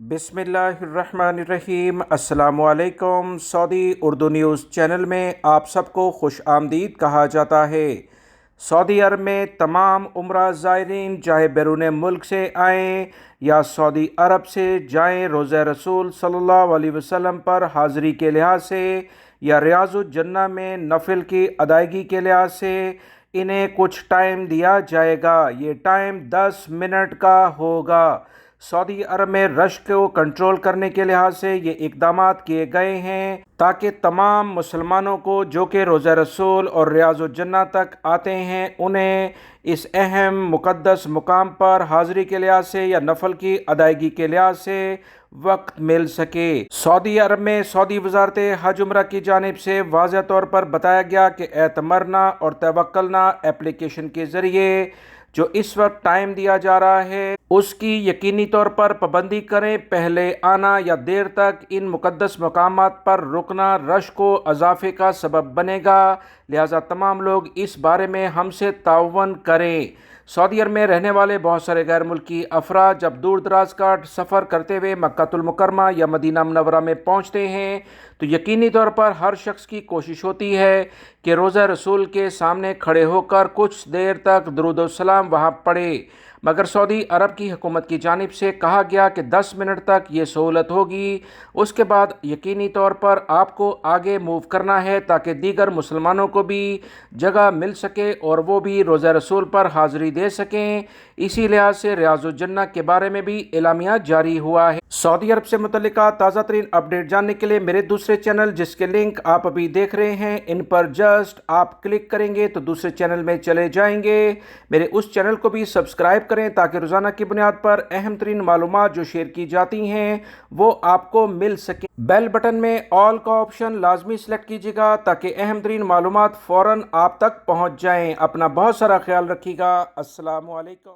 बिस्मिल्लाहिर्रहमानिर्रहीम। अस्सलामु अलैकुम। सऊदी उर्दू न्यूज़ चैनल में आप सबको खुश आमदीद कहा जाता है। सऊदी अरब में तमाम उम्रा ज़ायरीन चाहे बैरून मुल्क से आएँ या सऊदी अरब से जाएँ, रोज़ा रसूल सल्लल्लाहु अलैहि वसल्लम पर हाज़िरी के लिहाज से या रियाज़ुल जन्नह में नफिल की अदायगी के लिहाज से इन्हें कुछ टाइम दिया जाएगा। ये टाइम 10 मिनट का होगा। सऊदी अरब में रश को कंट्रोल करने के लिहाज से ये इक़दामात किए गए हैं ताकि तमाम मुसलमानों को जो कि रोज़ा रसूल और रियाज़ुल जन्नह तक आते हैं उन्हें इस अहम मुक़द्दस मुकाम पर हाज़िरी के लिहाज से या नफल की अदायगी के लिहाज से वक्त मिल सके। सऊदी अरब में सऊदी वज़ारत हज उम्रा की जानिब से वाज़ह तौर पर बताया गया कि एतमरना और तवक्कलना एप्लीकेशन के ज़रिए जो इस वक्त टाइम दिया जा रहा है उसकी यकीनी तौर पर पाबंदी करें। पहले आना या देर तक इन मुक़द्दस मकामात पर रुकना रश को इजाफे का सबब बनेगा, लिहाजा तमाम लोग इस बारे में हमसे ताउन करें। सऊदी अरब में रहने वाले बहुत सारे गैर मुल्की अफराद जब दूर दराज का सफ़र करते हुए मक्कातुल मुकर्रमा या मदीना मुनव्वरा में पहुँचते हैं तो यकीनी तौर पर हर शख्स की कोशिश होती है कि रोज़ा रसूल के सामने खड़े होकर कुछ देर तक दुरूद व सलाम वहाँ पढ़े, मगर सऊदी अरब की हुकूमत की जानिब से कहा गया कि 10 मिनट तक ये सहूलत होगी। उसके बाद यकीनी तौर पर आपको आगे मूव करना है ताकि दीगर मुसलमानों को भी जगह मिल सके और वो भी रोज़ा रसूल पर हाज़िरी दे सकें। इसी लिहाज से रियाज़ुल जन्नह के बारे में भी एलामिया जारी हुआ है। सऊदी अरब से मुतल्लिका ताज़ा तरीन अपडेट जानने के लिए मेरे दूसरे चैनल जिसके लिंक आप अभी देख रहे हैं इन पर जस्ट आप क्लिक करेंगे तो दूसरे चैनल में चले जाएंगे। मेरे उस चैनल को भी सब्सक्राइब करें ताकि रोज़ाना की बुनियाद पर अहम तरीन मालूमात जो शेयर की जाती हैं वो आपको मिल सके। बेल बटन में ऑल का ऑप्शन लाजमी सेलेक्ट कीजिएगा ताकि अहम तरीन मालूमात फ़ौरन आप तक पहुँच जाएँ। अपना बहुत सारा ख्याल रखिएगा। अस्सलामु अलैकुम।